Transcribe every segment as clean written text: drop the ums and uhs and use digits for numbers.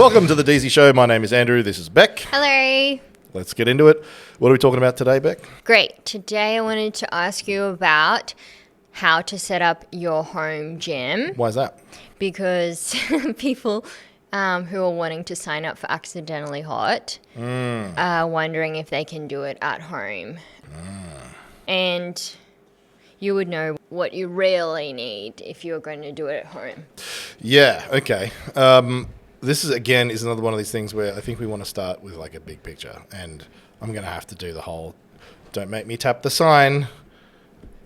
Welcome to the Deasy Show. My name is Andrew. This is Beck. Hello. Let's get into it. What are we talking about today, Beck? Great. Today I wanted to ask you about how to set up your home gym. Why is that? Because people who are wanting to sign up for Accidentally Hot are wondering if they can do it at home. And you would know what you really need if you're going to do it at home. Yeah, okay. This is another one of these things where I think we want to start with like a big picture, and I'm going to have to do the whole don't make me tap the sign.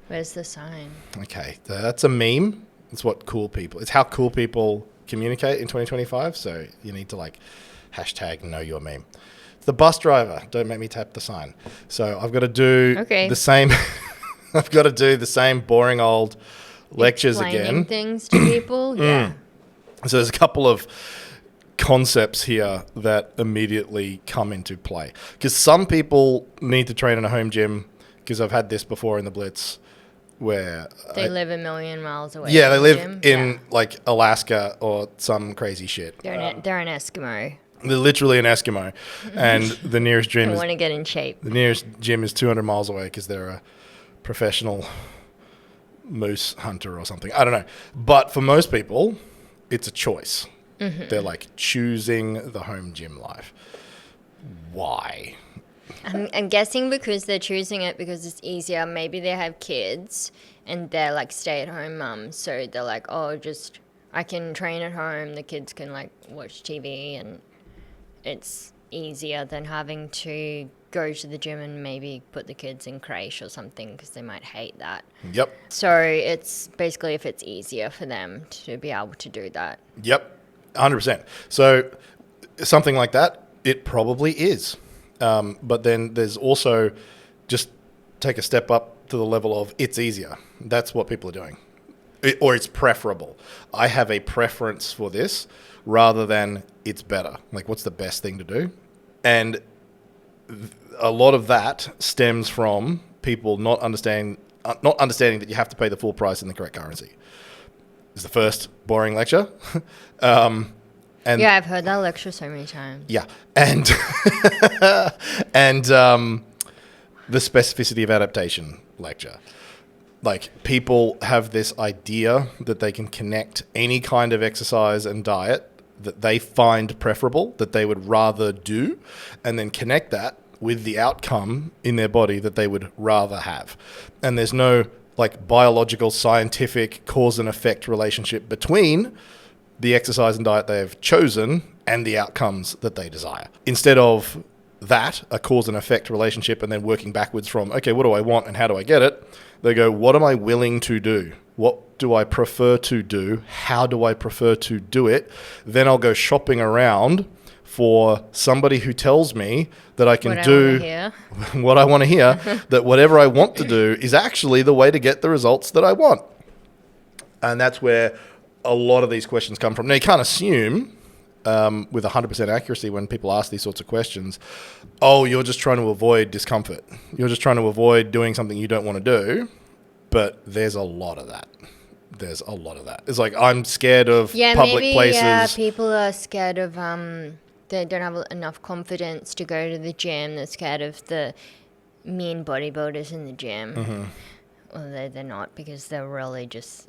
Where's the sign? Okay, that's a meme. It's how cool people communicate in 2025, so you need to like hashtag know your meme. It's the bus driver, don't make me tap the sign. So I've got to do the same I've got to do the same boring old lectures Explaining again. things to people, yeah. So there's a couple of concepts here that immediately come into play. Because some people need to train in a home gym, because I've had this before in the Blitz, where They live a million miles away. Yeah, they from live the gym. in like Alaska or some crazy shit. They're an Eskimo. They're literally an Eskimo, and the nearest gym I want to get in shape. The nearest gym is 200 miles away because they're a professional moose hunter or something. I don't know. But for most people, it's a choice. Mm-hmm. They're like choosing the home gym life. Why? I'm guessing because they're choosing it because it's easier. Maybe they have kids and they're like stay-at-home mums. So they're like, I can train at home. The kids can like watch TV, and it's easier than having to go to the gym and maybe put the kids in creche or something because they might hate that. Yep. So it's basically if it's easier for them to be able to do that. Yep. 100%. So something like that, it probably is. But then there's also just take a step up to the level of it's easier. That's what people are doing. Or it's preferable. I have a preference for this rather than it's better. Like, what's the best thing to do? And a lot of that stems from people not understanding that you have to pay the full price in the correct currency. Is the first boring lecture. And I've heard that lecture so many times. Yeah, and the specificity of adaptation lecture. Like, people have this idea that they can connect any kind of exercise and diet that they find preferable, that they would rather do, and then connect that with the outcome in their body that they would rather have. And there's no like biological, scientific cause and effect relationship between the exercise and diet they have chosen and the outcomes that they desire. Instead of that, a cause and effect relationship, and then working backwards from, okay, what do I want and how do I get it? They go, what am I willing to do? What do I prefer to do? How do I prefer to do it? Then I'll go shopping around for somebody who tells me that I can do what I want to hear, that whatever I want to do is actually the way to get the results that I want. And that's where a lot of these questions come from. Now, you can't assume with 100% accuracy when people ask these sorts of questions, you're just trying to avoid discomfort. You're just trying to avoid doing something you don't want to do. But there's a lot of that. It's like, I'm scared of public places. Yeah, people are scared of... They don't have enough confidence to go to the gym. They're scared of the mean bodybuilders in the gym. Mm-hmm. Although they're not, because they're really just,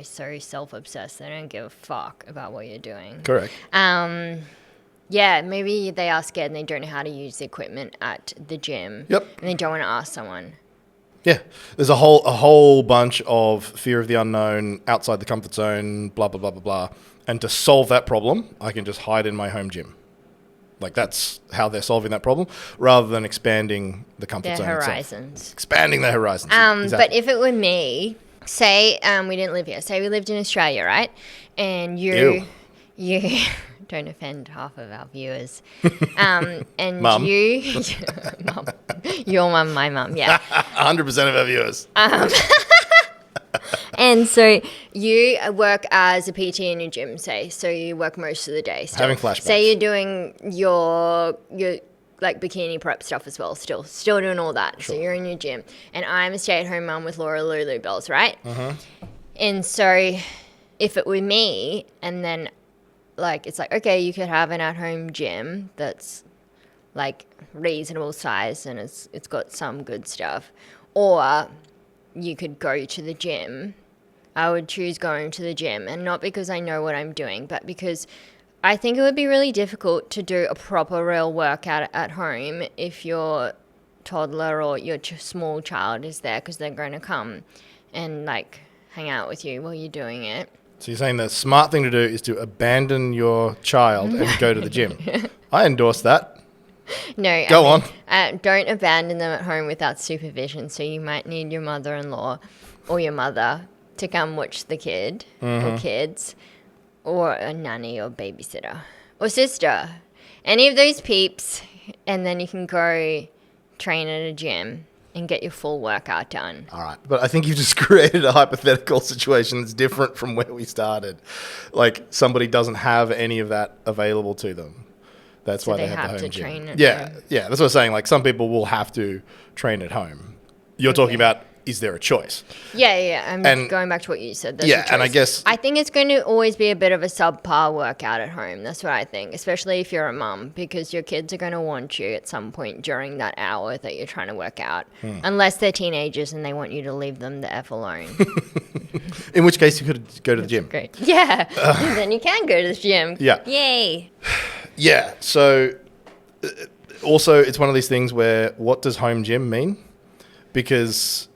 so self-obsessed. They don't give a fuck about what you're doing. Correct. Maybe they are scared and they don't know how to use the equipment at the gym. Yep. And they don't want to ask someone. Yeah. There's a whole bunch of fear of the unknown, outside the comfort zone, blah, blah, blah, blah, blah. And to solve that problem, I can just hide in my home gym. Like, that's how they're solving that problem, rather than expanding the comfort zone horizons. Itself. Expanding their horizons. Exactly. But if it were me, say we didn't live here. Say we lived in Australia, right? And you don't offend half of our viewers. And Mum. Mum. Your mum, my mum, yeah. 100% of our viewers. And so you work as a PT in a gym, say. So you work most of the day still. Having flashbacks. Say you're doing your like bikini prep stuff as well, still doing all that. Sure. So you're in your gym. And I'm a stay-at-home mum with Laura Lulu bells, right? Uh-huh. And so if it were me and then like, it's like, okay, you could have an at-home gym that's like reasonable size and it's got some good stuff, or you could go to the gym. I would choose going to the gym, and not because I know what I'm doing, but because I think it would be really difficult to do a proper real workout at home if your toddler or your small child is there, because they're going to come and like hang out with you while you're doing it. So you're saying the smart thing to do is to abandon your child and go to the gym. I endorse that. No, Go on. Don't abandon them at home without supervision. So you might need your mother-in-law or your mother to come watch the kid or kids, or a nanny or babysitter or sister, any of those peeps, and then you can go train at a gym and get your full workout done. All right. But I think you've just created a hypothetical situation that's different from where we started. Like, somebody doesn't have any of that available to them. That's So why they they have have the home to gym. train at Yeah, home. yeah. That's what I'm saying. Like, some people will have to train at home. You're talking about, is there a choice? Yeah. I'm And- going back to what you said. There's Yeah, a and I choice. guess- I think it's going to always be a bit of a subpar workout at home. That's what I think, especially if you're a mum, because your kids are going to want you at some point during that hour that you're trying to work out, unless they're teenagers and they want you to leave them the F alone. In which case, you could go to the gym. Great. Yeah. Then you can go to the gym. Yeah. Yay. Yeah. So, also, it's one of these things where, what does home gym mean? Because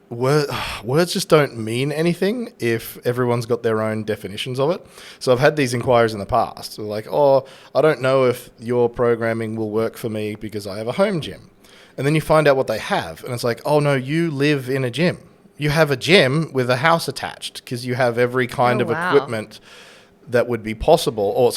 words just don't mean anything if everyone's got their own definitions of it. So I've had these inquiries in the past. They're like, oh, I don't know if your programming will work for me because I have a home gym. And then you find out what they have. And it's like, oh, no, you live in a gym. You have a gym with a house attached because you have every kind Oh, of wow. equipment that would be possible, or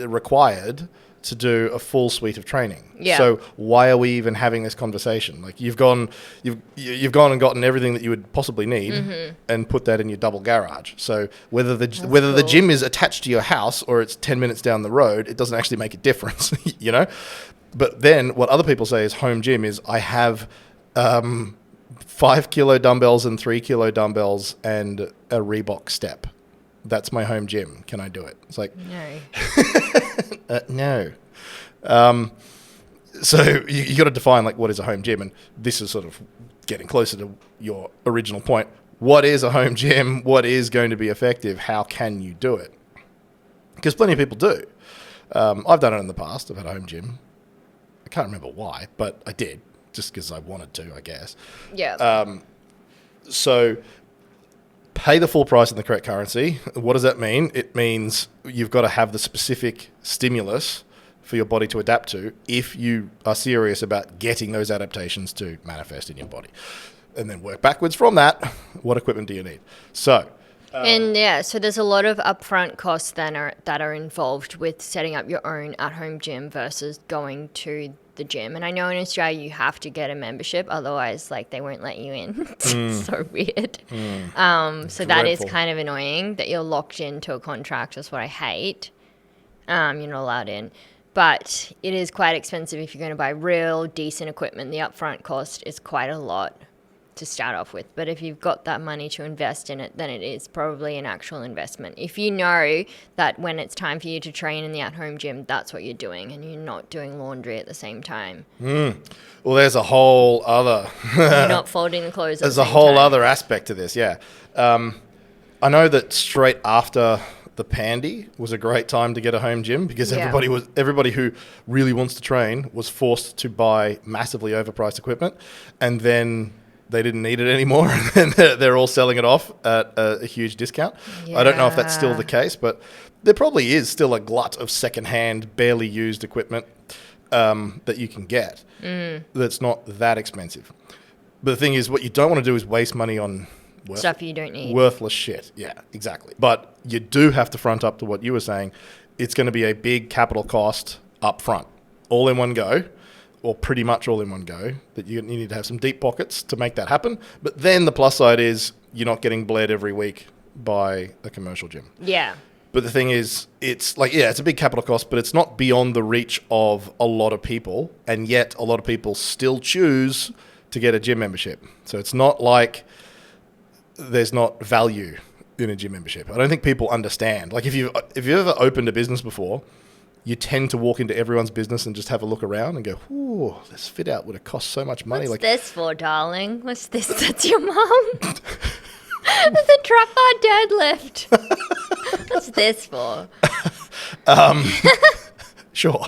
required to do a full suite of training. Yeah. So why are we even having this conversation? Like, you've gone and gotten everything that you would possibly need and put that in your double garage. So whether the cool. gym is attached to your house or it's 10 minutes down the road, it doesn't actually make a difference, you know? But then what other people say is home gym is, I have 5 kilo dumbbells and 3 kilo dumbbells and a Reebok step. That's my home gym. Can I do it? It's like, No. no. So you got to define, like, what is a home gym, and this is sort of getting closer to your original point. What is a home gym? What is going to be effective? How can you do it? Because plenty of people do. I've done it in the past. I've had a home gym. I can't remember why, but I did, just because I wanted to, I guess. Yeah. So pay the full price in the correct currency. What does that mean? It means you've got to have the specific stimulus for your body to adapt to if you are serious about getting those adaptations to manifest in your body. And then work backwards from that. What equipment do you need? So, And so there's a lot of upfront costs that are involved with setting up your own at-home gym versus going to the gym. And I know in Australia you have to get a membership, otherwise, like, they won't let you in. It's so weird. So that is Dreadful. kind of annoying that you're locked into a contract. That's what I hate. You're not allowed in. But it is quite expensive if you're going to buy real decent equipment. The upfront cost is quite a lot to start off with. But if you've got that money to invest in it, then it is probably an actual investment. If you know that when it's time for you to train in the at-home gym, that's what you're doing, and you're not doing laundry at the same time. well, there's a whole other... You're not folding the clothes at There's the a same whole time. other aspect to this, yeah. I know that straight after the pandy was a great time to get a home gym because Yeah. everybody who really wants to train was forced to buy massively overpriced equipment, and then they didn't need it anymore, and then they're all selling it off at a huge discount. I don't know if that's still the case, but there probably is still a glut of secondhand, barely used equipment that you can get that's not that expensive. But the thing is, what you don't want to do is waste money on Stuff you don't need. worthless shit. Yeah, exactly. But you do have to front up to what you were saying. It's going to be a big capital cost up front, all in one go, or pretty much all in one go, that you need to have some deep pockets to make that happen. But then the plus side is you're not getting bled every week by a commercial gym. Yeah. But the thing is, it's like, yeah, it's a big capital cost, but it's not beyond the reach of a lot of people. And yet a lot of people still choose to get a gym membership. So it's not like there's not value in a gym membership. I don't think people understand. Like if you've ever opened a business before, you tend to walk into everyone's business and just have a look around and go, "Ooh, this fit out would have cost so much money." What's like this for, darling? What's this? That's your mom? It's a trap bar deadlift. What's this for? Sure.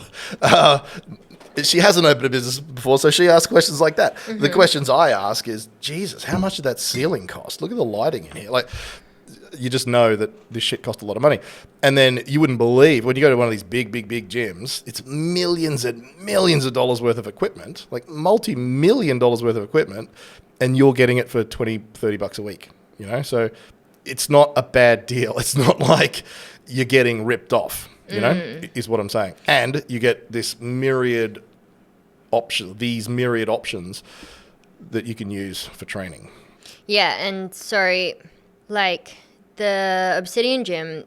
She hasn't opened a business before, so she asks questions like that. Mm-hmm. The questions I ask is, Jesus, how much did that ceiling cost? Look at the lighting in here. Like, you just know that this shit cost a lot of money. And then you wouldn't believe, when you go to one of these big gyms, it's millions and millions of dollars worth of equipment, like multi-million dollars worth of equipment, and you're getting it for $20-$30 a week, you know? So it's not a bad deal. It's not like you're getting ripped off. You know, is what I'm saying. And you get this myriad options that you can use for training. Yeah, and sorry, like the Obsidian Gym,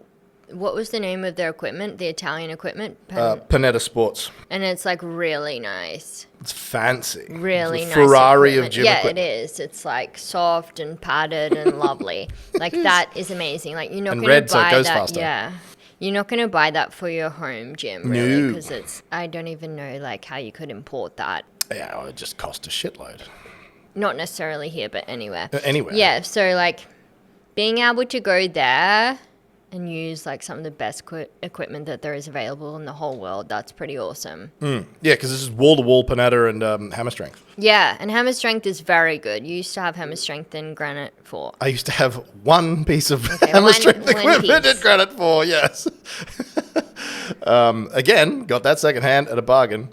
what was the name of their equipment, the Italian equipment? Panetta Sports. And it's like really nice. It's fancy. Really it's nice. Ferrari equipment. of gym equipment. Yeah, it is. It's like soft and padded and lovely. Like that is amazing. Like you're not going to buy so it goes that. faster. Yeah. You're not going to buy that for your home gym, really, because I don't even know like how you could import that. Yeah, well, it just cost a shitload. Not necessarily here, but anywhere. Anywhere. Yeah, so like being able to go there and use like some of the best equipment that there is available in the whole world, that's pretty awesome. Yeah, because this is wall-to-wall Panetta and hammer strength. Yeah, and hammer strength is very good. You used to have hammer strength in Granite 4. I used to have one piece of hammer strength equipment in Granite 4, yes. Again, got that secondhand at a bargain.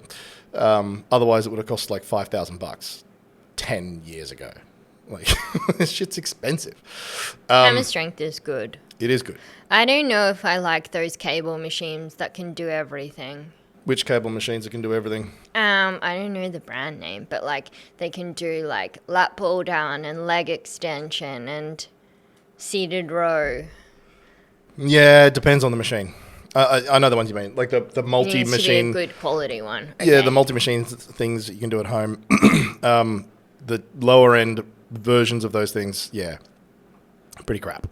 Otherwise, it would have cost like $5,000 10 years ago. Like, this shit's expensive. Hammer strength is good. It is good. I don't know if I like those cable machines that can do everything. Which cable machines that can do everything? I don't know the brand name, but like they can do like lat pull down and leg extension and seated row. Yeah, it depends on the machine. I know the ones you mean, like the multi-machine. Needs to be a good quality one. Okay. Yeah, the multi-machine things that you can do at home. The lower end versions of those things, yeah, pretty crap.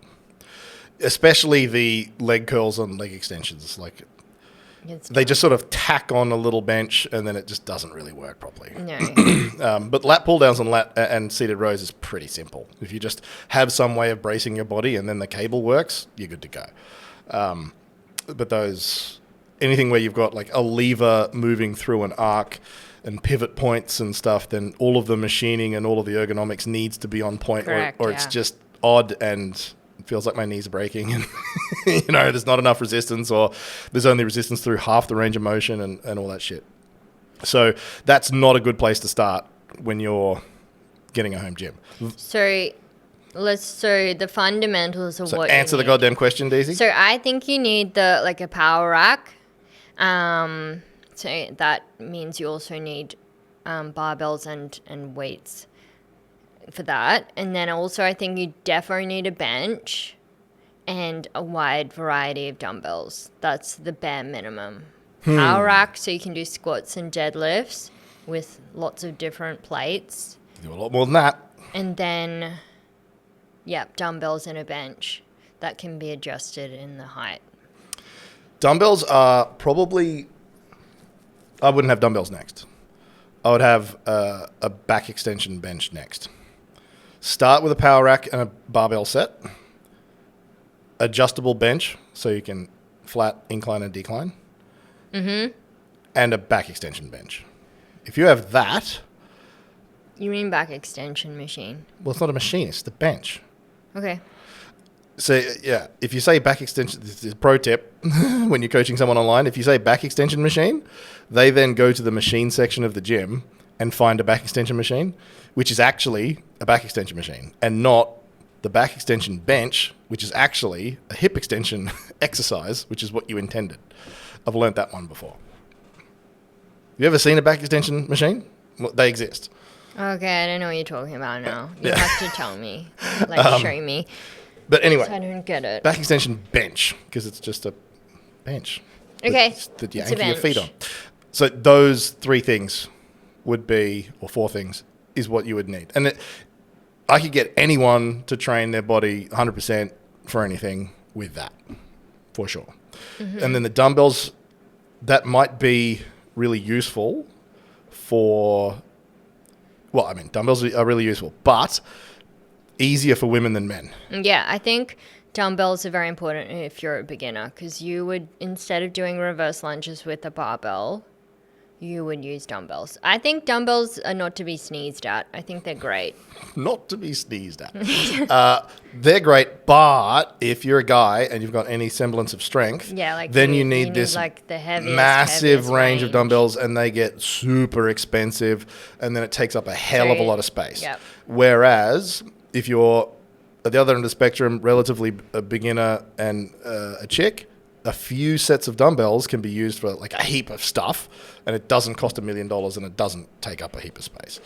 Especially the leg curls and leg extensions, like they just sort of tack on a little bench and then it just doesn't really work properly. No. But lat pull downs and seated rows is pretty simple. If you just have some way of bracing your body and then the cable works, you're good to go. But anything where you've got like a lever moving through an arc and pivot points and stuff, then all of the machining and all of the ergonomics needs to be on point. Correct, or it's just odd and it feels like my knees are breaking and there's not enough resistance, or there's only resistance through half the range of motion and all that shit. So that's not a good place to start when you're getting a home gym. So the fundamentals of what answer you the need. goddamn question, Deasy. So I think you need a power rack. So that means you also need barbells and weights for that. And then also I think you definitely need a bench and a wide variety of dumbbells. That's the bare minimum. Power rack, so you can do squats and deadlifts with lots of different plates. Do a lot more than that. And then, dumbbells and a bench that can be adjusted in the height. Dumbbells are probably... I wouldn't have dumbbells next. I would have a back extension bench next. Start with a power rack and a barbell set. Adjustable bench, so you can flat, incline, and decline. Mm-hmm. And a back extension bench. If you have that... You mean back extension machine? Well, it's not a machine, it's the bench. Okay. So, yeah, if you say back extension, this is a pro tip when you're coaching someone online, if you say back extension machine, they then go to the machine section of the gym and find a back extension machine, which is actually a back extension machine, and not the back extension bench, which is actually a hip extension exercise, which is what you intended. I've learnt that one before. You ever seen a back extension machine? Well, they exist. Okay, I don't know what you're talking about now. You Yeah. have to tell me, show me. But anyway, So I don't get it. back extension bench, because it's just a bench. Okay, That you it's a anchor your feet on. bench. So those three things would be, or four things, is what you would need. And I could get anyone to train their body 100% for anything with that, for sure. And then the dumbbells, that might be really useful for, well, I mean, dumbbells are really useful, but easier for women than men. Yeah, I think dumbbells are very important if you're a beginner, because you would, instead of doing reverse lunges with a barbell, you would use dumbbells. I think dumbbells are not to be sneezed at. I think they're great. Not to be sneezed at. They're great, but if you're a guy and you've got any semblance of strength, then you need this like the massive heaviest range of dumbbells, and they get super expensive, and then it takes up a hell of a lot of space. Yep. Whereas if you're at the other end of the spectrum, relatively a beginner and a chick, a few sets of dumbbells can be used for like a heap of stuff, and it doesn't cost $1 million, and it doesn't take up a heap of space.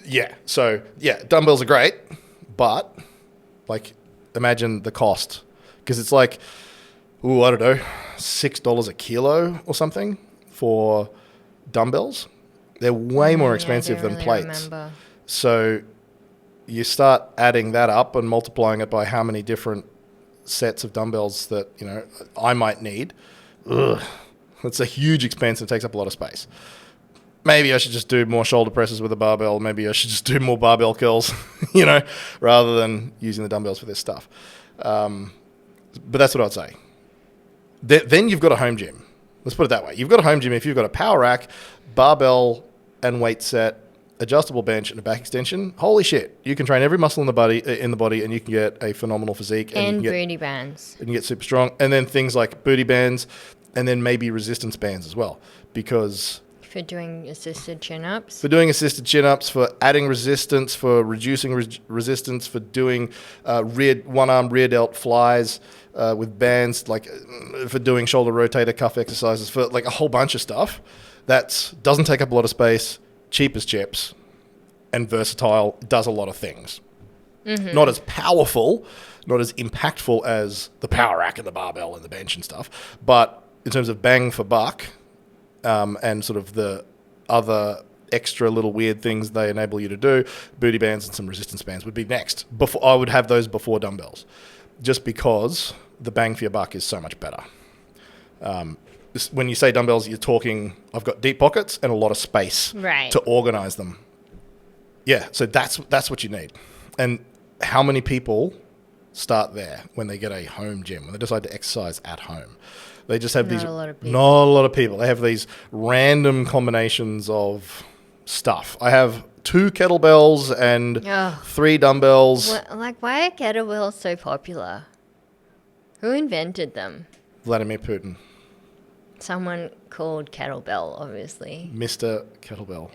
Yeah, so yeah, dumbbells are great, but like imagine the cost, because it's like, I don't know, $6 a kilo or something for dumbbells. They're way more expensive than plates. Remember. So you start adding that up and multiplying it by how many different sets of dumbbells that, you know, I might need. It's a huge expense and takes up a lot of space. Maybe I should just do more shoulder presses with a barbell. Maybe I should just do more barbell curls, you know, rather than using the dumbbells for this stuff. But that's what I'd say. Then you've got a home gym. Let's put it that way. You've got a home gym if you've got a power rack, barbell and weight set, adjustable bench, and a back extension. Holy shit! You can train every muscle in the body, and you can get a phenomenal physique. And booty bands. And you get super strong. And then things like booty bands, and then maybe resistance bands as well, because for doing assisted chin-ups. For adding resistance, for reducing resistance, for doing one-arm rear delt flies with bands, like for doing shoulder rotator cuff exercises, for like a whole bunch of stuff that doesn't take up a lot of space, cheap as chips, and versatile, does a lot of things. Not as powerful, not as impactful as the power rack and the barbell and the bench and stuff, but in terms of bang for buck, and sort of the other extra little weird things they enable you to do, booty bands and some resistance bands would be next. I would have those before dumbbells, just because the bang for your buck is so much better. When you say dumbbells, you're talking, I've got deep pockets and a lot of space to organize them. Yeah, so that's what you need. And how many people start there when they get a home gym, when they decide to exercise at home? They just have not a lot of people. They have these random combinations of stuff. I have 2 kettlebells and 3 dumbbells. Why are kettlebells so popular? Who invented them? Vladimir Putin. Someone called Kettlebell, obviously. Mr. Kettlebell.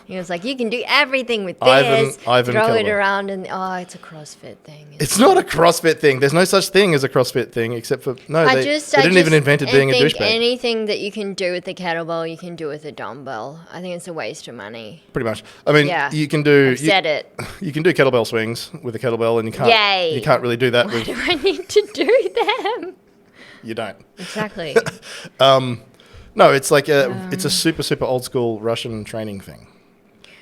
He was like, you can do everything with this. Ivan throw Kettlebell. it around, and it's a CrossFit thing. It's not a CrossFit thing. There's no such thing as a CrossFit thing, except for they didn't even invent it being a douchebag. Anything that you can do with a kettlebell, you can do with a dumbbell. I think it's a waste of money. Pretty much. I mean, you can do. I've said it. You can do kettlebell swings with a kettlebell, and you can't. Yay. You can't really do that. Why do I need to do them? You don't. Exactly. No, it's like it's a super, super old school Russian training thing.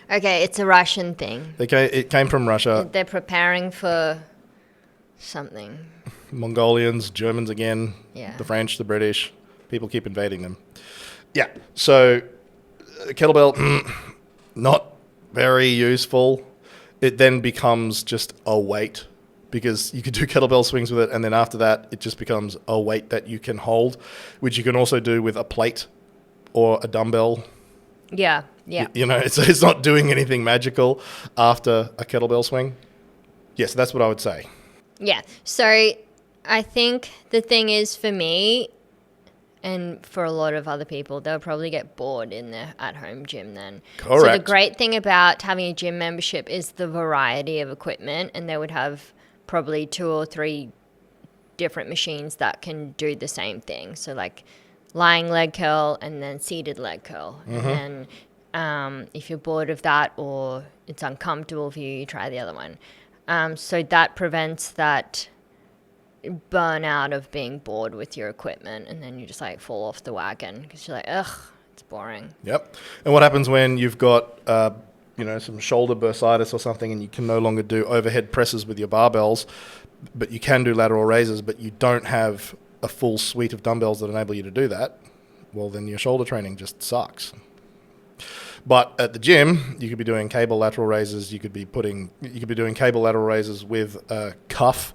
Okay, it's a Russian thing. It came from Russia. They're preparing for something. Mongolians, Germans again, the French, the British. People keep invading them. Yeah, so kettlebell, not very useful. It then becomes just a weight, because you could do kettlebell swings with it, and then after that, it just becomes a weight that you can hold, which you can also do with a plate or a dumbbell. Yeah. You know, it's not doing anything magical after a kettlebell swing. Yes, that's what I would say. Yeah. So I think the thing is, for me and for a lot of other people, they'll probably get bored in their at-home gym then. Correct. So the great thing about having a gym membership is the variety of equipment, and they would have probably 2 or 3 different machines that can do the same thing. So like lying leg curl and then seated leg curl. And then if you're bored of that or it's uncomfortable for you, you try the other one. So that prevents that burnout of being bored with your equipment, and then you just like fall off the wagon because you're like, ugh, it's boring. Yep. And what happens when you've got some shoulder bursitis or something, and you can no longer do overhead presses with your barbells, but you can do lateral raises, but you don't have a full suite of dumbbells that enable you to do that, well, then your shoulder training just sucks. But at the gym, you could be doing cable lateral raises. You could be doing cable lateral raises with a cuff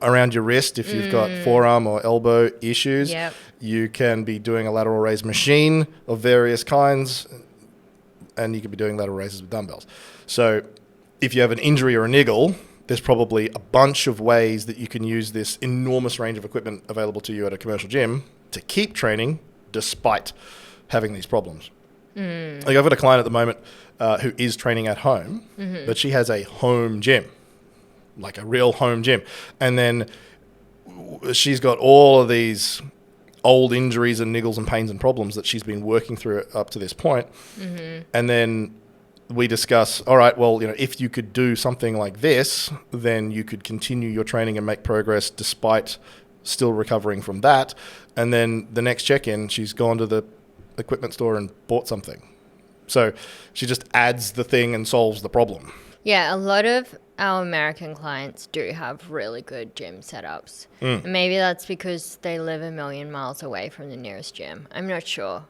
around your wrist if you've got forearm or elbow issues. Yep. You can be doing a lateral raise machine of various kinds, and you could be doing lateral raises with dumbbells. So if you have an injury or a niggle, there's probably a bunch of ways that you can use this enormous range of equipment available to you at a commercial gym to keep training despite having these problems. Like I've got a client at the moment who is training at home, but she has a home gym, like a real home gym. And then she's got all of these old injuries and niggles and pains and problems that she's been working through up to this point. And then we discuss, all right, well, if you could do something like this, then you could continue your training and make progress despite still recovering from that. And then the next check-in, she's gone to the equipment store and bought something. So she just adds the thing and solves the problem. Yeah, a lot of our American clients do have really good gym setups. And maybe that's because they live a million miles away from the nearest gym. I'm not sure.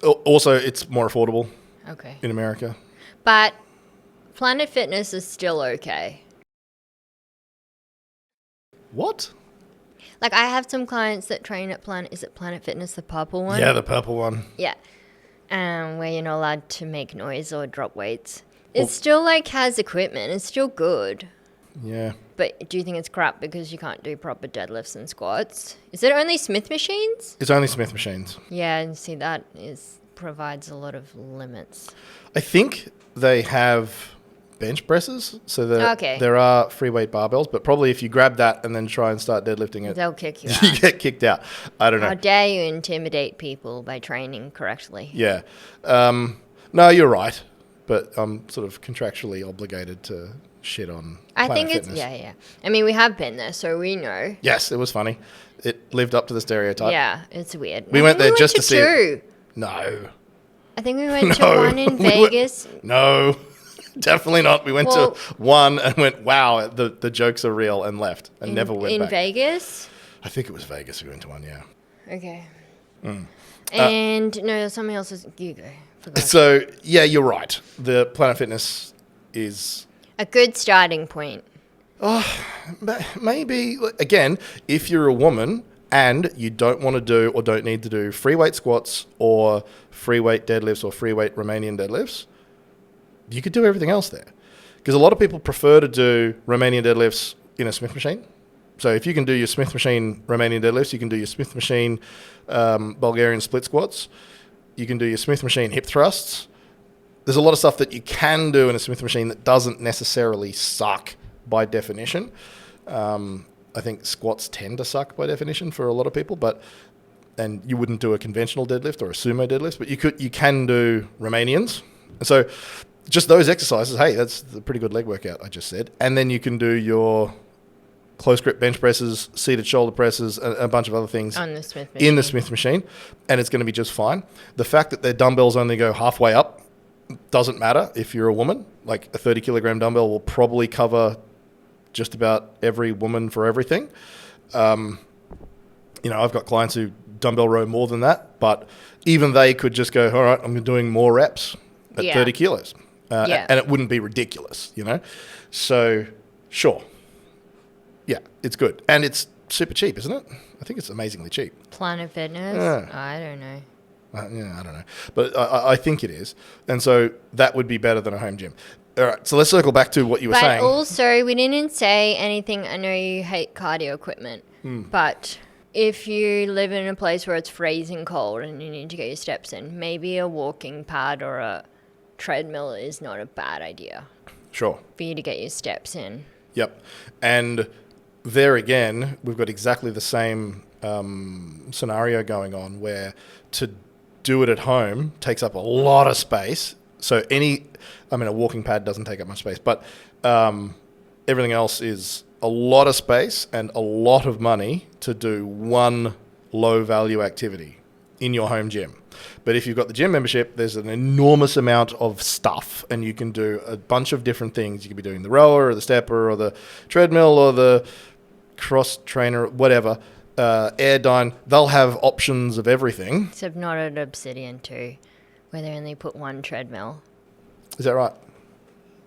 Also, it's more affordable in America. But Planet Fitness is still okay. What? Like, I have some clients that train at Is it Planet Fitness, the purple one? Yeah, the purple one. Yeah. Where you're not allowed to make noise or drop weights. It still, has equipment. It's still good. Yeah. But do you think it's crap because you can't do proper deadlifts and squats? Is it only Smith machines? It's only Smith machines. Yeah, and see, that provides a lot of limits. I think they have bench presses, so there are free weight barbells, but probably if you grab that and then try and start deadlifting it, they'll kick you out. You get kicked out. I don't know. How dare you intimidate people by training correctly? Yeah. No, you're right, but I'm sort of contractually obligated to shit on Planet Fitness. Yeah. I mean, we have been there, so we know. Yes, it was funny. It lived up to the stereotype. Yeah, it's weird. We went there just to see two. No. I think we went to one in Vegas. No. Definitely not. We went to one and went, wow, the jokes are real, and left and never went back. In Vegas? I think it was Vegas we went to one, yeah. Okay. And no, something else is... You go. Forgot. So, yeah, you're right. The Planet Fitness is... a good starting point. Maybe, again, if you're a woman and you don't want to do or don't need to do free weight squats or free weight deadlifts or free weight Romanian deadlifts, you could do everything else there. Because a lot of people prefer to do Romanian deadlifts in a Smith machine. So if you can do your Smith machine Romanian deadlifts, you can do your Smith machine Bulgarian split squats, you can do your Smith machine hip thrusts. There's a lot of stuff that you can do in a Smith machine that doesn't necessarily suck by definition. I think squats tend to suck by definition for a lot of people, and you wouldn't do a conventional deadlift or a sumo deadlift, but you can do Romanians. So just those exercises, hey, that's a pretty good leg workout, I just said. And then you can do your close grip bench presses, seated shoulder presses, a bunch of other things on the Smith machine. In the Smith machine, and it's going to be just fine. The fact that their dumbbells only go halfway up doesn't matter if you're a woman. Like a 30 kilogram dumbbell will probably cover just about every woman for everything. I've got clients who dumbbell row more than that, but even they could just go, all right, I'm doing more reps at 30 kilos. And it wouldn't be ridiculous, So, sure. Yeah, it's good. And it's super cheap, isn't it? I think it's amazingly cheap. Planet Fitness? I don't know. I don't know. But I think it is. And so that would be better than a home gym. All right, so let's circle back to what you were saying. But also, we didn't say anything. I know you hate cardio equipment, but if you live in a place where it's freezing cold and you need to get your steps in, maybe a walking pad or a treadmill is not a bad idea. Sure. For you to get your steps in. Yep. And there again, we've got exactly the same scenario going on where to do it at home takes up a lot of space. So a walking pad doesn't take up much space, but everything else is a lot of space and a lot of money to do one low value activity. in your home gym. But if you've got the gym membership, there's an enormous amount of stuff, and you can do a bunch of different things. You could be doing the rower or the stepper or the treadmill or the cross trainer, whatever, air dyne. They'll have options of everything. Except not at Obsidian 2, where they only put one treadmill. Is that right?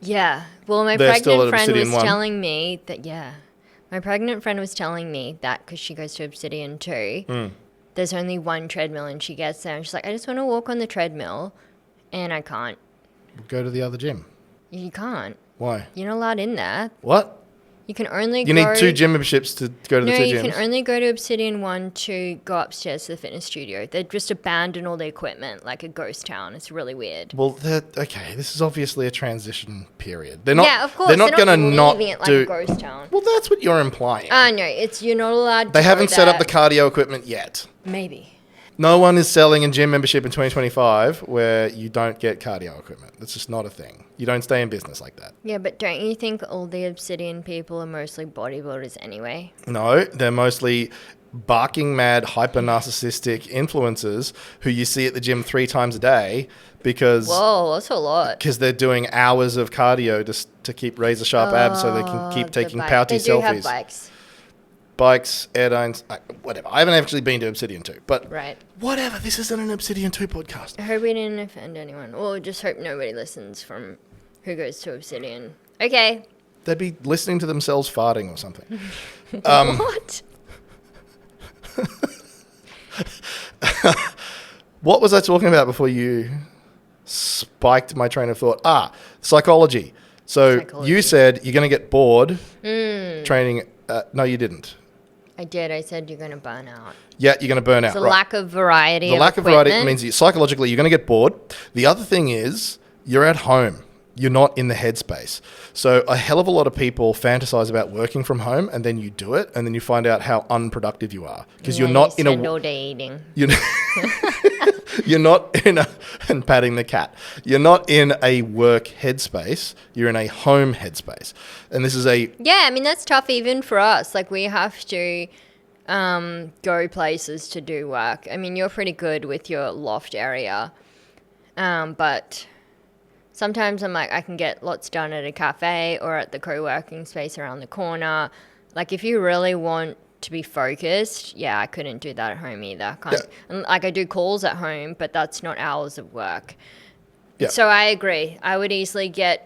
Yeah. Well, my They're still pregnant at friend was Obsidian 1. telling me that, my pregnant friend was telling me that because she goes to Obsidian 2, there's only one treadmill, and she gets there and she's like, I just want to walk on the treadmill, and I can't. Go to the other gym. You can't. Why? You're not allowed in there. What? You can only You need 2 gym memberships to go to the 2 gyms. No, you can only go to Obsidian 1 to go upstairs to the fitness studio. They just abandon all the equipment like a ghost town. It's really weird. Well, okay, this is obviously a transition period. They're not. Yeah, of course. They're not going to not leaving it like do. a ghost town. Well, that's what you're implying. No, you're not allowed. They to haven't go set up there. the cardio equipment yet. Maybe. No one is selling a gym membership in 2025 where you don't get cardio equipment. That's just not a thing. You don't stay in business like that. Yeah, but don't you think all the Obsidian people are mostly bodybuilders anyway? No, they're mostly barking mad, hyper narcissistic influencers who you see at the gym 3 times a day because Whoa, that's a lot. because they're doing hours of cardio to keep razor sharp abs so they can keep taking pouty They do selfies. have bikes. Bikes, airdynes, whatever. I haven't actually been to Obsidian 2, but Right. whatever. This isn't an Obsidian 2 podcast. I hope we didn't offend anyone. Or just hope nobody listens from who goes to Obsidian. Okay. They'd be listening to themselves farting or something. What? What was I talking about before you spiked my train of thought? Psychology. So Psychology. you said you're going to get bored training. No, you didn't. I did. I said you're going to burn out. Yeah, you're going to burn out. The right. lack of variety The of lack of variety equipment. means psychologically you're going to get bored. The other thing is you're at home. You're not in the headspace. So a hell of a lot of people fantasize about working from home, and then you do it, and then you find out how unproductive you are because And you're then not you in spend a. all day eating. You're not in a and patting the cat. You're not in a work headspace. You're in a home headspace, and this is a. Yeah, I mean, that's tough even for us. Like, we have to go places to do work. I mean, you're pretty good with your loft area, but sometimes I'm like, I can get lots done at a cafe or at the co-working space around the corner. Like, if you really want to be focused, I couldn't do that at home either. And, like, I do calls at home, but that's not hours of work. Yeah. So I agree. I would easily get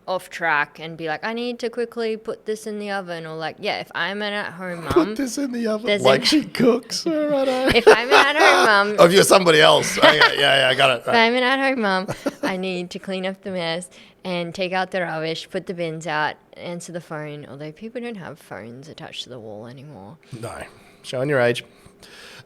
off track and be like, I need to quickly put this in the oven, or like, if I'm an at-home mum. Put this in the oven. there's Like a- she cooks. Righto. If I'm an at-home mum, Oh, if you're somebody else. Okay, yeah, I got it. if I'm an at-home mum, I need to clean up the mess and take out the rubbish, put the bins out, answer the phone. Although people don't have phones attached to the wall anymore. No, showing your age.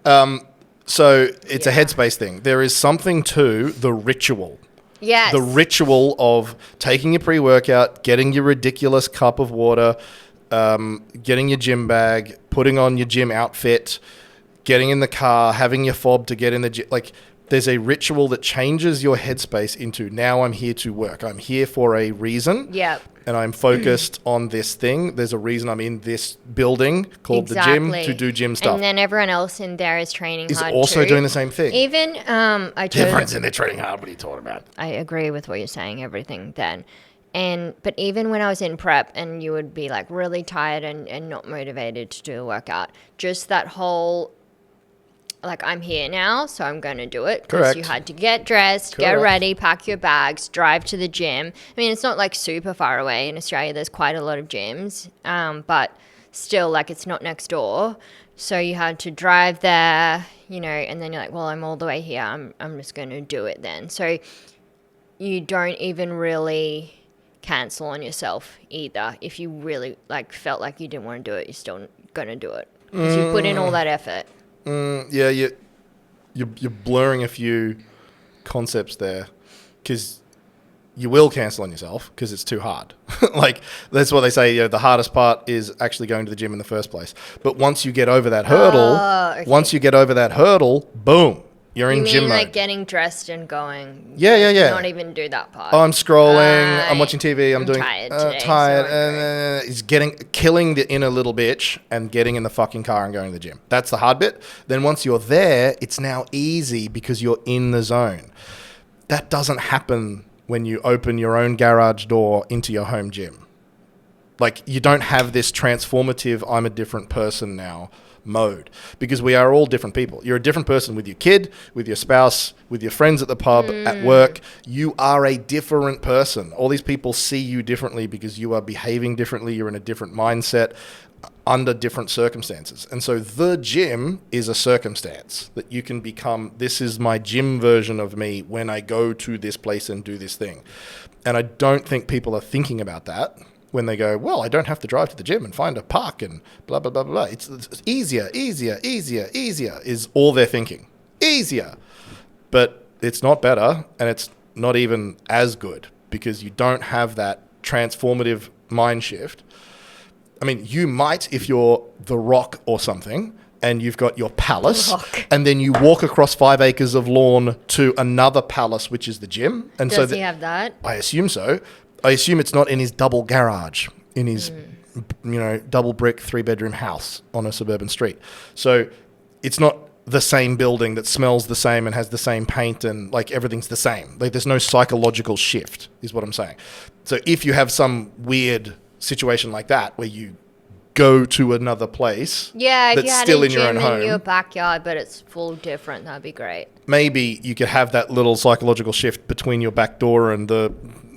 So it's a headspace thing. There is something to the ritual. Yes. The ritual of taking your pre-workout, getting your ridiculous cup of water, getting your gym bag, putting on your gym outfit, getting in the car, having your fob to get in the gym. Like, there's a ritual that changes your headspace into, now I'm here to work. I'm here for a reason. Yep. And I'm focused on this thing. There's a reason I'm in this building called the gym to do gym stuff. And then everyone else in there is training Is hard also too. doing the same thing. Even Difference in their training hard. What are you talking about? I agree with what you're saying, everything then. But even when I was in prep and you would be like really tired and not motivated to do a workout, just that whole, like, I'm here now, so I'm going to do it. Because Correct. you had to get dressed, get Correct. ready, pack your bags, drive to the gym. I mean, it's not like super far away. In Australia, there's quite a lot of gyms. But still, like, it's not next door. So you had to drive there, and then you're like, well, I'm all the way here. I'm just going to do it then. So you don't even really cancel on yourself either. If you really felt like you didn't want to do it, you're still going to do it. Because you put in all that effort. Yeah, you're blurring a few concepts there because you will cancel on yourself because it's too hard. Like, that's what they say, the hardest part is actually going to the gym in the first place. But once you get over that hurdle, boom, You're in You gym mean mode. like getting dressed and going? Yeah. Not even do that part. Oh, I'm scrolling. I'm Right. watching TV. I'm doing tired today, tired. so I'm It's killing the inner little bitch and getting in the fucking car and going to the gym. That's the hard bit. Then once you're there, it's now easy because you're in the zone. That doesn't happen when you open your own garage door into your home gym. Like, you don't have this transformative, I'm a different person now mode, because we are all different people. You're a different person with your kid, with your spouse, with your friends at the pub, at work. You are a different person. All these people see you differently because you are behaving differently. You're in a different mindset under different circumstances. And so the gym is a circumstance that you can become. This is my gym version of me when I go to this place and do this thing. And I don't think people are thinking about that when they go, well, I don't have to drive to the gym and find a park and blah, blah, blah, blah. It's easier is all they're thinking. Easier. But it's not better, and it's not even as good because you don't have that transformative mind shift. I mean, you might if you're The Rock or something and you've got your palace and then you walk across 5 acres of lawn to another palace, which is the gym. And Does he have that? I assume so. I assume it's not in his double garage, in his, double brick 3-bedroom house on a suburban street. So it's not the same building that smells the same and has the same paint and like everything's the same. Like there's no psychological shift is what I'm saying. So if you have some weird situation like that where you go to another place If that's you had still a in your own gym home, in your backyard, but it's full different, that'd be great. maybe you could have that little psychological shift between your back door and the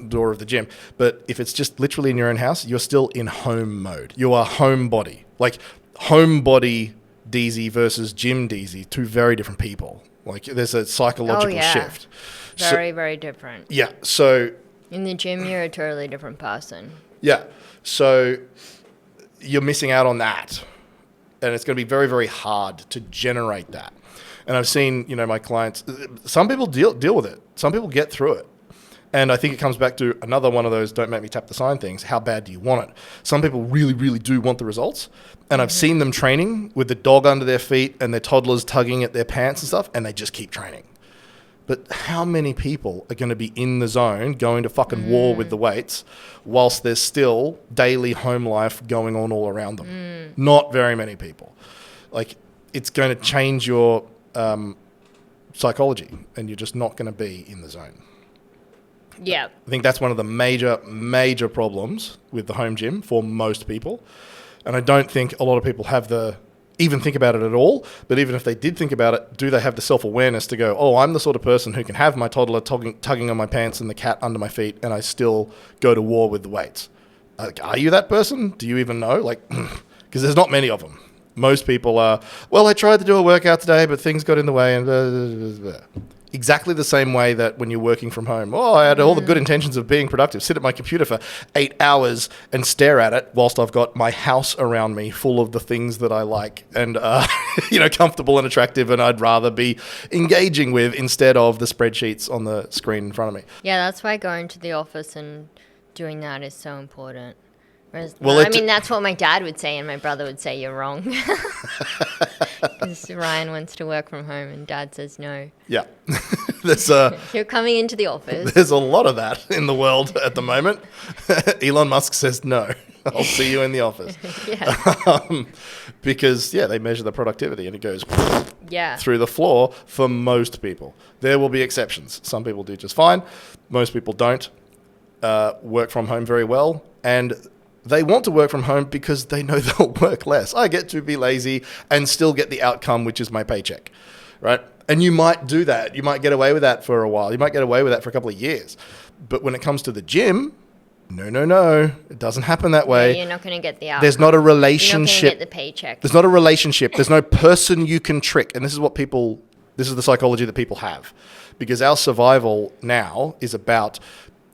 door of the gym. But if it's just literally in your own house, you're still in home mode. You are homebody. Like homebody Deasy versus gym Deasy, two very different people. Like there's a psychological shift. Very, very different. Yeah. So In the gym, you're a totally different person. yeah. So you're missing out on that. And it's going to be very, very hard to generate that. And I've seen, my clients, some people deal with it. Some people get through it. And I think it comes back to another one of those don't make me tap the sign things. How bad do you want it? Some people really, really do want the results. And I've seen them training with the dog under their feet and their toddlers tugging at their pants and stuff, and they just keep training. But how many people are going to be in the zone going to fucking war with the weights whilst there's still daily home life going on all around them? Not very many people. Like, it's going to change your psychology, and you're just not going to be in the zone. Yeah. I think that's one of the major problems with the home gym for most people. And I don't think a lot of people have even think about it at all. But even if they did think about it, do they have the self-awareness to go, oh, I'm the sort of person who can have my toddler tugging on my pants and the cat under my feet, and I still go to war with the weights? Are you that person? Do you even know? Like, because there's not many of them. Most people are, well, I tried to do a workout today, but things got in the way and blah, blah, blah, blah. Exactly the same way that when you're working from home. Oh, I had all the good intentions of being productive. Sit at my computer for 8 hours and stare at it whilst I've got my house around me full of the things that I like and, comfortable and attractive and I'd rather be engaging with instead of the spreadsheets on the screen in front of me. Yeah, that's why going to the office and doing that is so important. Whereas, that's what my dad would say, and my brother would say you're wrong. Because Ryan wants to work from home, and Dad says no. Yeah, You're coming into the office. There's a lot of that in the world at the moment. Elon Musk says no. I'll see you in the office. Yeah. Because they measure the productivity, and it goes through the floor for most people. There will be exceptions. Some people do just fine. Most people don't work from home very well, and they want to work from home because they know they'll work less. I get to be lazy and still get the outcome, which is my paycheck, right? And you might do that. You might get away with that for a while. You might get away with that for a couple of years. But when it comes to the gym, no. It doesn't happen that way. Yeah, you're not going to get the outcome. There's not a relationship. You're not going to get the paycheck. There's not a relationship. There's no person you can trick. And this is the psychology that people have. Because our survival now is about,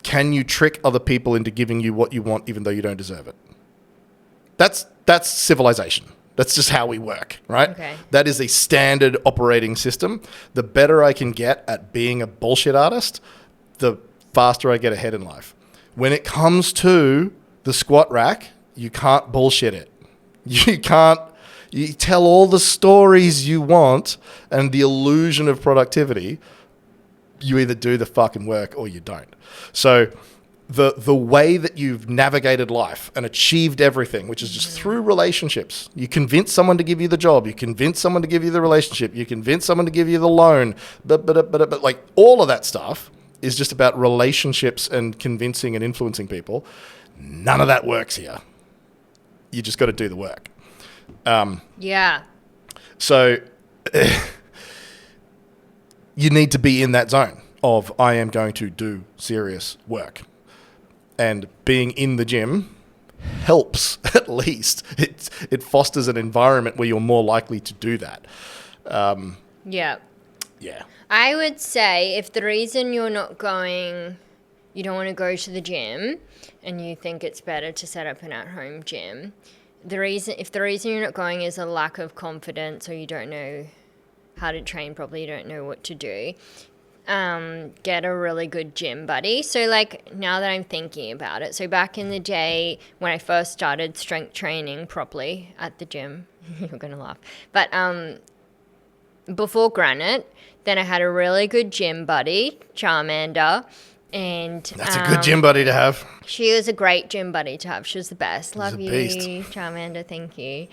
can you trick other people into giving you what you want even though you don't deserve it? That's civilization. That's just how we work, right? Okay. That is a standard operating system. The better I can get at being a bullshit artist, the faster I get ahead in life. When it comes to the squat rack, you can't bullshit it. You You tell all the stories you want and the illusion of productivity. You either do the fucking work or you don't. So the way that you've navigated life and achieved everything, which is just through relationships. You convince someone to give you the job. You convince someone to give you the relationship. You convince someone to give you the loan. But like all of that stuff is just about relationships and convincing and influencing people. None of that works here. You just got to do the work. Yeah. So you need to be in that zone of I am going to do serious work. And being in the gym helps, at least. It fosters an environment where you're more likely to do that. Yeah. Yeah. I would say if the reason you're not going, you don't want to go to the gym and you think it's better to set up an at-home gym, if the reason you're not going is a lack of confidence or you don't know how to train properly, you don't know what to do, get a really good gym buddy. So like now that I'm thinking about it, so back in the day when I first started strength training properly at the gym, you're going to laugh, but before Granite, then I had a really good gym buddy, Charmander, and that's a good gym buddy to have. She was a great gym buddy to have. She was the best. Love you, beast. Charmander. Thank you.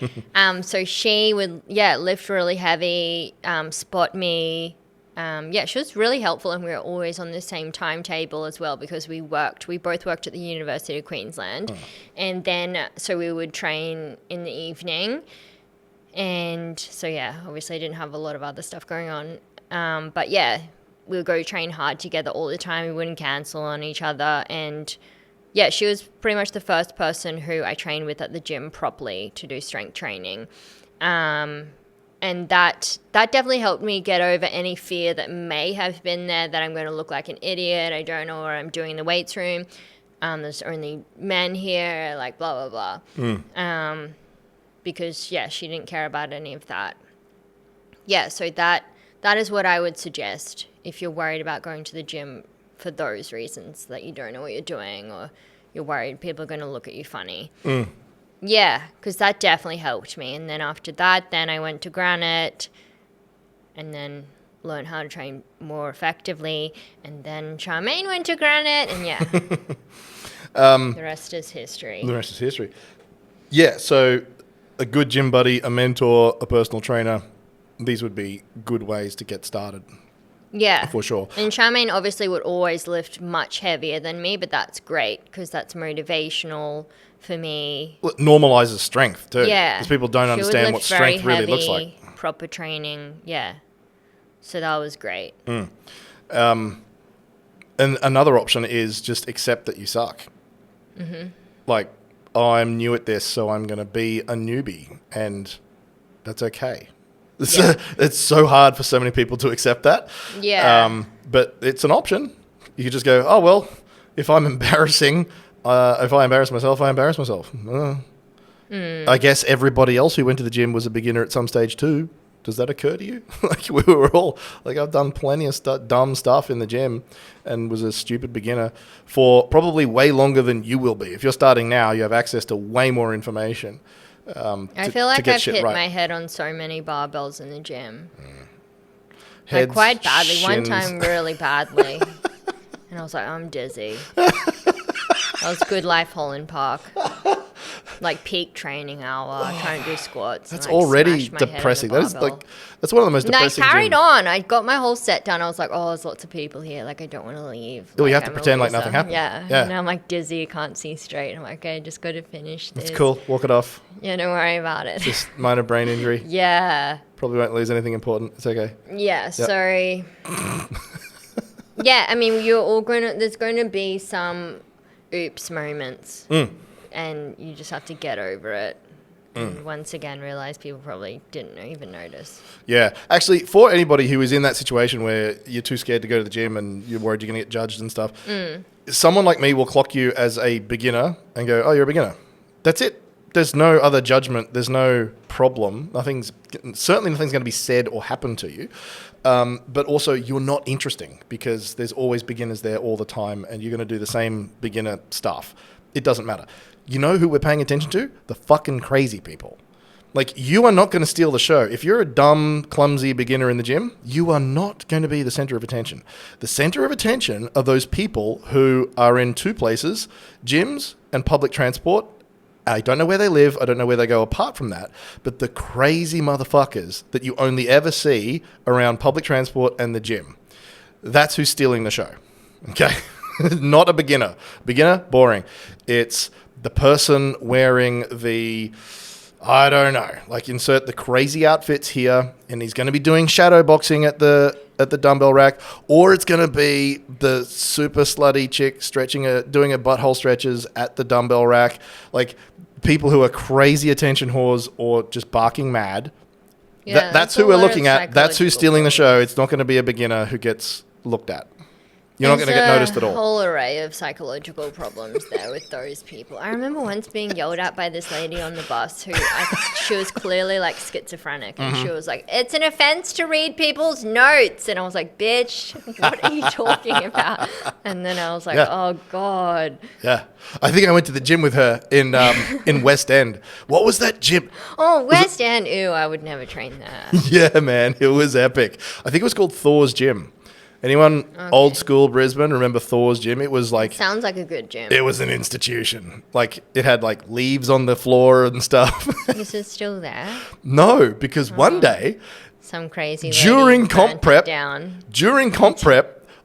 So she would, lift really heavy, spot me. She was really helpful, and we were always on the same timetable as well because we both worked at the University of Queensland. And then, so we would train in the evening. And so, obviously I didn't have a lot of other stuff going on. But we would go train hard together all the time. We wouldn't cancel on each other. And she was pretty much the first person who I trained with at the gym properly to do strength training. And that definitely helped me get over any fear that may have been there that I'm going to look like an idiot. I don't know what I'm doing in the weights room. There's only men here, like blah, blah, blah. Because, she didn't care about any of that. So that is what I would suggest if you're worried about going to the gym for those reasons, that you don't know what you're doing or you're worried people are going to look at you funny. Yeah, because that definitely helped me. And then after that, then I went to Granite and then learned how to train more effectively. And then Charmaine went to Granite and the rest is history. The rest is history. Yeah, so a good gym buddy, a mentor, a personal trainer, these would be good ways to get started. Yeah. For sure. And Charmaine obviously would always lift much heavier than me, but that's great because that's motivational for me. Well, it normalizes strength too. Yeah. Because people don't understand what strength really looks like. Proper training, So that was great. And another option is just accept that you suck. Like, I'm new at this, so I'm going to be a newbie, and that's okay. It's so hard for so many people to accept that. Yeah. But it's an option. You could just go, oh, well, if I'm embarrassing, if I embarrass myself, I embarrass myself. I guess everybody else who went to the gym was a beginner at some stage too. Does that occur to you? Like we were all, like I've done plenty of dumb stuff in the gym and was a stupid beginner for probably way longer than you will be. If you're starting now, you have access to way more information. I feel like I've hit my head on so many barbells in the gym. Heads, like quite badly. shins. One time really badly. And I was like, I'm dizzy. That was good life Holland Park. Like peak training hour, trying to do squats. That's and, like, already smash my head on the depressing. That is barbell. like that's one of the most depressing. And I carried gyms. on. I got my whole set done. I was like, oh, there's lots of people here. Like I don't want to leave. Oh, like, you have to I'm a pretend like loser. nothing happened. Yeah. And I'm like dizzy, can't see straight. I'm like, okay, just got to finish this. It's cool. Walk it off. Yeah, don't worry about it. Just minor brain injury. Yeah. Probably won't lose anything important. It's okay. Yeah. Sorry. Yeah. I mean, there's going to be some oops moments. And you just have to get over it. And once again, realize people probably didn't even notice. Yeah. Actually, for anybody who is in that situation where you're too scared to go to the gym and you're worried you're going to get judged and stuff, someone like me will clock you as a beginner and go, oh, you're a beginner. That's it. There's no other judgment. There's no problem. Certainly nothing's going to be said or happen to you. But also, you're not interesting because there's always beginners there all the time and you're going to do the same beginner stuff. It doesn't matter. You know who we're paying attention to? The fucking crazy people. Like, you are not going to steal the show. If you're a dumb, clumsy beginner in the gym, you are not going to be the center of attention. The center of attention are those people who are in two places, gyms and public transport. I don't know where they live. I don't know where they go apart from that. But the crazy motherfuckers that you only ever see around public transport and the gym, that's who's stealing the show. Okay? Not a beginner. Beginner, boring. It's the person wearing the... I don't know, like insert the crazy outfits here, and he's going to be doing shadow boxing at the dumbbell rack, or it's going to be the super slutty chick doing a butthole stretches at the dumbbell rack. Like, people who are crazy attention whores or just barking mad. Yeah, that's who we're looking at. That's who's stealing the show. It's not going to be a beginner who gets looked at. You're not going to get noticed at all. There's a whole array of psychological problems there with those people. I remember once being yelled at by this lady on the bus who she was clearly like schizophrenic, and she was like, "It's an offense to read people's notes," and I was like, "Bitch, what are you talking about?" And then I was like, "Oh God." Yeah, I think I went to the gym with her in West End. What was that gym? Oh, West End. Ew, I would never train there. Yeah, man, it was epic. I think it was called Thor's Gym. Anyone old school Brisbane remember Thor's Gym? It was like... Sounds like a good gym. It was an institution. Like, it had like leaves on the floor and stuff. Is it still there? No, because one day... Some crazy lady during comp prep,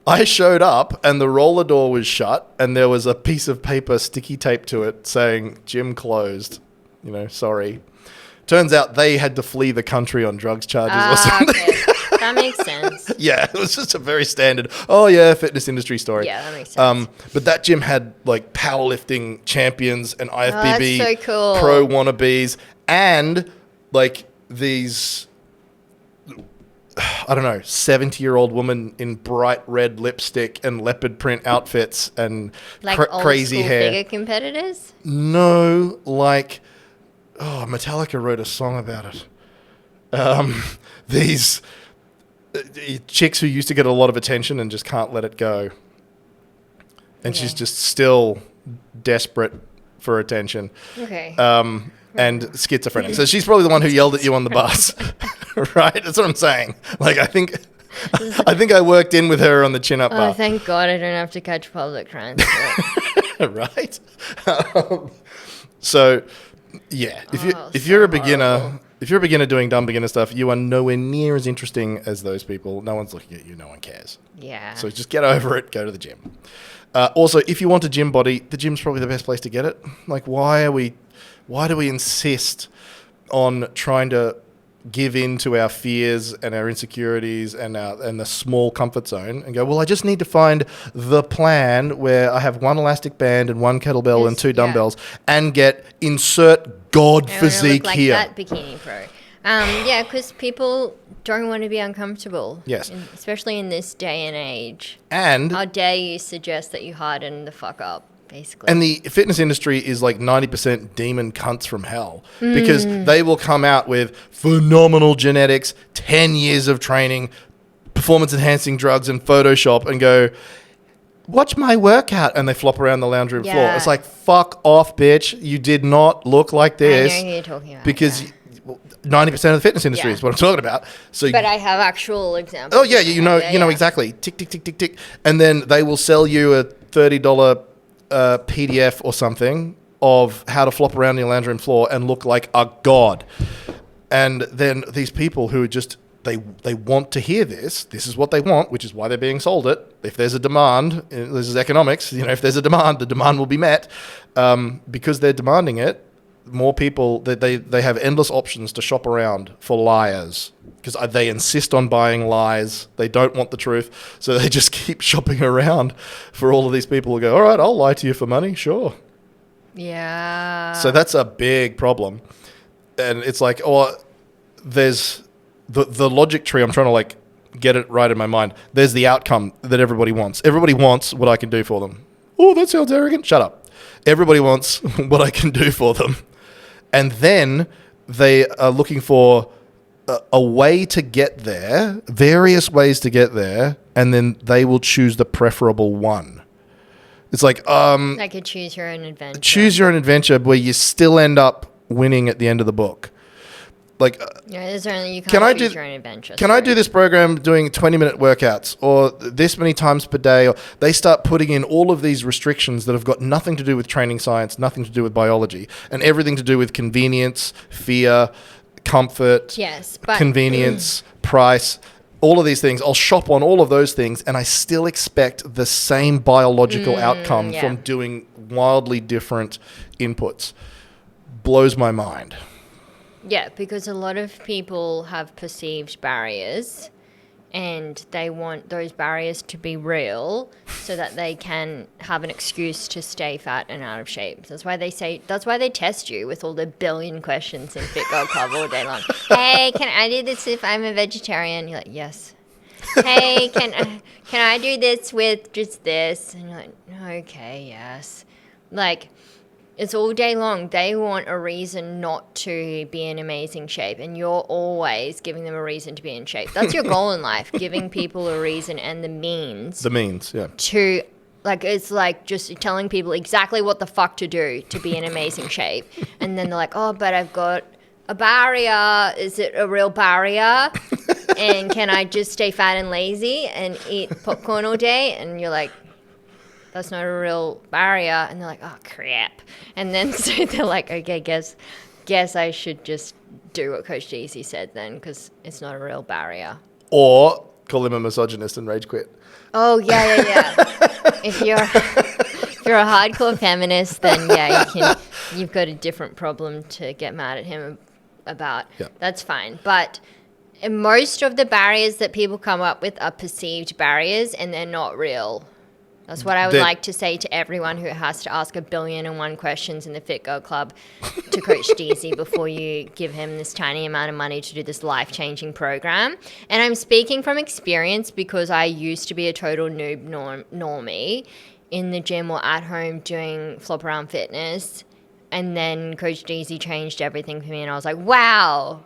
I showed up and the roller door was shut and there was a piece of paper sticky taped to it saying, "Gym closed. You know, sorry." Turns out they had to flee the country on drugs charges or something. Okay. That makes sense. Yeah, it was just a very standard, fitness industry story. Yeah, that makes sense. But that gym had like powerlifting champions and IFBB that's so cool. pro wannabes and like these, I don't know, 70-year-old woman in bright red lipstick and leopard print outfits and like crazy old school hair. figure competitors? No, like, Metallica wrote a song about it. These chicks who used to get a lot of attention and just can't let it go. And she's just still desperate for attention. Okay. And schizophrenic. So she's probably the one who yelled at you on the bus. Right? That's what I'm saying. Like, I think I worked in with her on the chin-up bar. Oh, thank God I don't have to catch public transport. Right? So, yeah. If you're a beginner... horrible. If you're a beginner doing dumb beginner stuff, you are nowhere near as interesting as those people. No one's looking at you. No one cares. Yeah. So just get over it. Go to the gym. Also, if you want a gym body, the gym's probably the best place to get it. Like, why do we insist on trying to give in to our fears and our insecurities and the small comfort zone and go, well, I just need to find the plan where I have one elastic band and one kettlebell and two dumbbells and get insert God physique look like here. that bikini pro. Yeah, because people don't want to be uncomfortable. Yes. Especially in this day and age. And How dare you suggest that you harden the fuck up, basically. And the fitness industry is like 90% demon cunts from hell because they will come out with phenomenal genetics, 10 years of training, performance-enhancing drugs and Photoshop and go, watch my workout. And they flop around the lounge room floor. It's like, fuck off, bitch. You did not look like this. I know who you're talking about. Because 90% of the fitness industry is what I'm talking about. So, but I have actual examples. Oh, yeah, you know exactly. Tick, tick, tick, tick, tick. And then they will sell you a $30 PDF or something of how to flop around your lounge room floor and look like a god. And then these people who just, they want to hear this is what they want, which is why they're being sold it. If there's a demand, this is economics, if there's a demand, the demand will be met. Because they're demanding it, more people, they have endless options to shop around for liars because they insist on buying lies. They don't want the truth. So they just keep shopping around for all of these people who go, all right, I'll lie to you for money. Sure. Yeah. So that's a big problem. And it's like, there's the logic tree. I'm trying to like get it right in my mind. There's the outcome that everybody wants. Everybody wants what I can do for them. Oh, that sounds arrogant. Shut up. Everybody wants what I can do for them. And then they are looking for a way to get there, various ways to get there, and then they will choose the preferable one. It's like like a choose your own adventure. Choose your own adventure where you still end up winning at the end of the book. Like, Yeah, there's only you can I can't choose do- your own adventure. can I do this program doing 20-minute workouts or this many times per day? Or they start putting in all of these restrictions that have got nothing to do with training science, nothing to do with biology, and everything to do with convenience, fear, comfort, Yes, but convenience, price, all of these things. I'll shop on all of those things, and I still expect the same biological outcome yeah. from doing wildly different inputs. Blows my mind. Yeah, because a lot of people have perceived barriers and they want those barriers to be real so that they can have an excuse to stay fat and out of shape. That's why they test you with all the billion questions in Fit Girl Club all day long. Hey, can I do this if I'm a vegetarian? You're like, yes. Hey, can I do this with just this? And you're like, okay, yes. Like, it's all day long. They want a reason not to be in amazing shape, and you're always giving them a reason to be in shape. That's your goal in life, giving people a reason and the means. The means, yeah. To, like, it's like just telling people exactly what the fuck to do to be in amazing shape. And then they're like, oh, but I've got a barrier. Is it a real barrier? And can I just stay fat and lazy and eat popcorn all day? And you're like, that's not a real barrier. And they're like, oh, crap. And then so they're like, okay, guess I should just do what Coach Deasy said then, because it's not a real barrier. Or call him a misogynist and rage quit. Oh, yeah. If you're a hardcore feminist, then yeah, you've got a different problem to get mad at him about. Yeah. That's fine. But most of the barriers that people come up with are perceived barriers, and they're not real. That's what I would like to say to everyone who has to ask 1,000,000,001 questions in the Fit Girl Club to Coach Deasy before you give him this tiny amount of money to do this life-changing program. And I'm speaking from experience because I used to be a total noob normie in the gym or at home doing flop around fitness. And then Coach Deasy changed everything for me, and I was like, wow,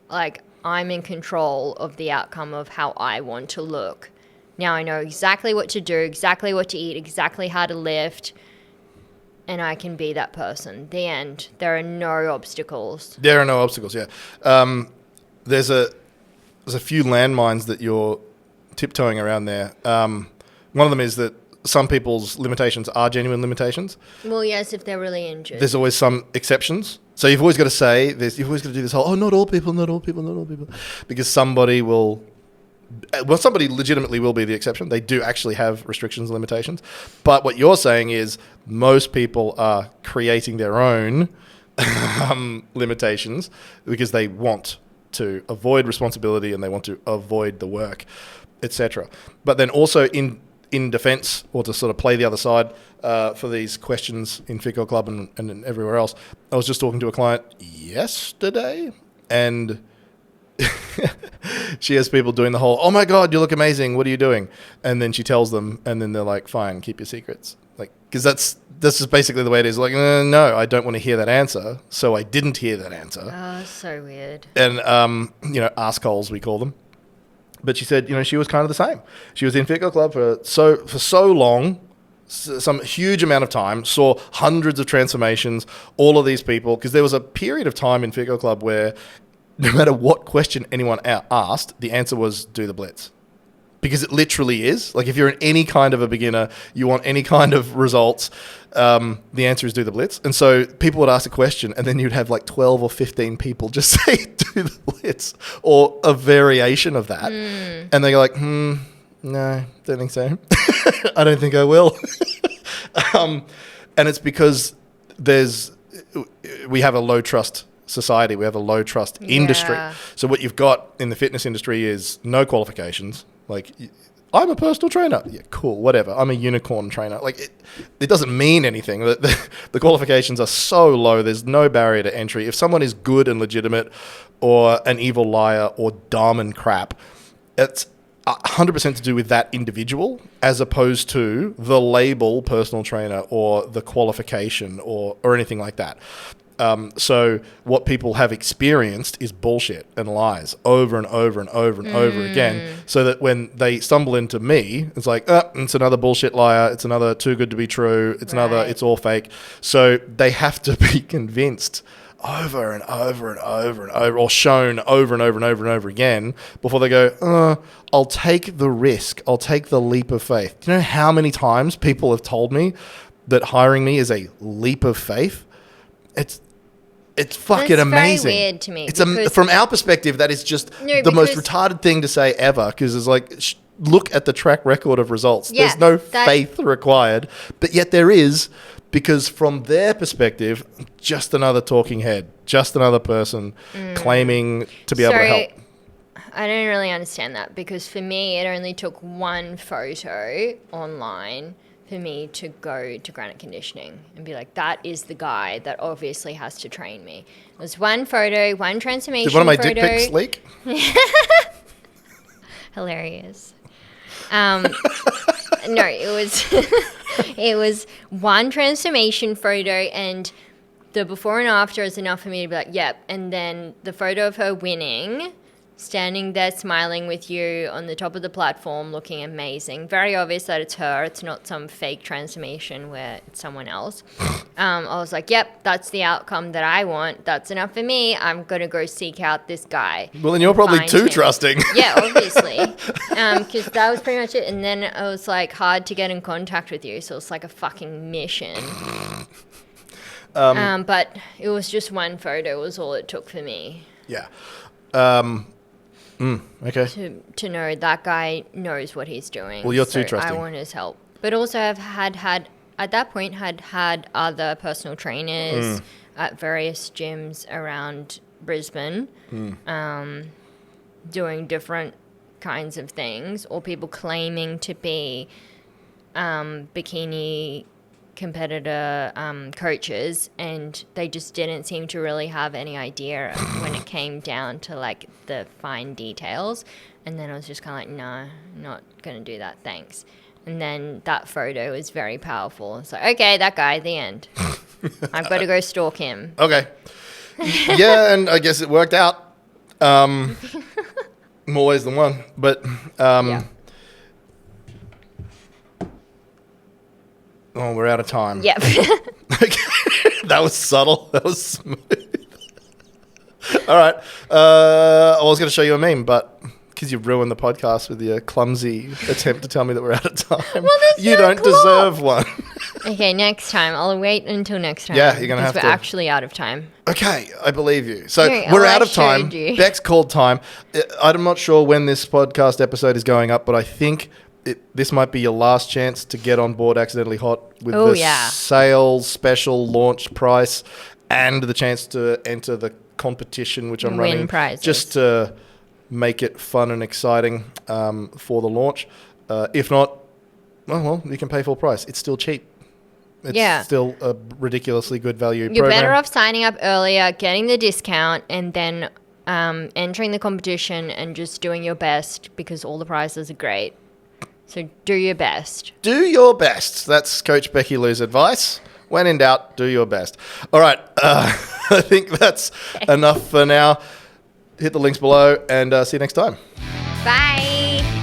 like I'm in control of the outcome of how I want to look. Now I know exactly what to do, exactly what to eat, exactly how to lift, and I can be that person. The end. There are no obstacles. There are no obstacles, yeah. There's a few landmines that you're tiptoeing around there. One of them is that some people's limitations are genuine limitations. Well, yes, if they're really injured. There's always some exceptions. So you've always got to say, you've always got to do this whole, not all people. Because somebody legitimately will be the exception. They do actually have restrictions and limitations. But what you're saying is most people are creating their own limitations because they want to avoid responsibility and they want to avoid the work, etc. But then also in defense, or to sort of play the other side for these questions in Fit Girl Club and everywhere else, I was just talking to a client yesterday, and she has people doing the whole, oh my God, you look amazing, what are you doing? And then she tells them, and then they're like, fine, keep your secrets. Like, because that's just basically the way it is. Like, no, I don't want to hear that answer, so I didn't hear that answer. Oh, so weird. And, assholes, we call them. But she said, she was kind of the same. She was in Fit Girl Club for so long, some huge amount of time, saw hundreds of transformations, all of these people, because there was a period of time in Fit Girl Club where no matter what question anyone asked, the answer was do the blitz. Because it literally is. Like if you're any kind of a beginner, you want any kind of results, the answer is do the blitz. And so people would ask a question and then you'd have like 12 or 15 people just say do the blitz or a variation of that. And they go like, no, don't think so. I don't think I will. And it's because we have a low trust society. We have a low trust industry. So what you've got in the fitness industry is no qualifications. Like, I'm a personal trainer. Yeah, cool, whatever. I'm a unicorn trainer. Like, it doesn't mean anything. The qualifications are so low. There's no barrier to entry. If someone is good and legitimate or an evil liar or dumb and crap, it's 100% to do with that individual as opposed to the label personal trainer or the qualification or anything like that. So what people have experienced is bullshit and lies over and over and over and over again, so that when they stumble into me, it's like, it's another bullshit liar. It's another too good to be true. It's another, it's all fake. So they have to be convinced over and over and over and over, or shown over and over and over and over again before they go, I'll take the risk. I'll take the leap of faith. Do you know how many times people have told me that hiring me is a leap of faith? It's fucking amazing. Very weird to me. From our perspective, that is just the most retarded thing to say ever, because it's like, look at the track record of results. Yeah, there's no faith required, but yet there is, because from their perspective, just another talking head, just another person claiming to be able to help. I don't really understand that, because for me, it only took one photo online for me to go to Granite Conditioning and be like, that is the guy that obviously has to train me. It was one photo, one transformation Did one of my photo. dick pics leak? Hilarious. No, it was one transformation photo, and the before and after is enough for me to be like, yep. And then the photo of her winning, standing there smiling with you on the top of the platform, looking amazing. Very obvious that it's her. It's not some fake transformation where it's someone else. I was like, yep, that's the outcome that I want. That's enough for me. I'm going to go seek out this guy. Well, then you're probably too trusting. Yeah, obviously. Because that was pretty much it. And then it was like hard to get in contact with you. So it's like a fucking mission. But it was just one photo was all it took for me. Yeah. Okay. To know that guy knows what he's doing. Well, you're too trusting. I want his help. But also I've had at that point had other personal trainers at various gyms around Brisbane doing different kinds of things, or people claiming to be bikini competitor coaches, and they just didn't seem to really have any idea when it came down to like the fine details. And then I was just kind of like, no, not going to do that, thanks. And then that photo was very powerful. It's like, okay, that guy, the end. I've got to go stalk him. Okay. Yeah, and I guess it worked out. More ways than one. But Yeah. Oh, we're out of time. Yep. That was subtle. That was smooth. All right. I was going to show you a meme, but because you ruined the podcast with your clumsy attempt to tell me that we're out of time, you don't deserve one. Okay, next time. I'll wait until next time. Yeah, you're going to have to. Because we're actually out of time. Okay, I believe you. So Okay, we're I out of time. showed you. Beck's called time. I'm not sure when this podcast episode is going up, but I think this might be your last chance to get on board Accidentally Hot with the sales special launch price and the chance to enter the competition, which I'm running, prizes. just to make it fun and exciting for the launch. If not, well, you can pay full price. It's still cheap. It's still a ridiculously good value You're program. better off signing up earlier, getting the discount, and then entering the competition and just doing your best, because all the prizes are great. So do your best. Do your best. That's Coach Becky Lou's advice. When in doubt, do your best. All right. I think that's enough for now. Hit the links below and see you next time. Bye.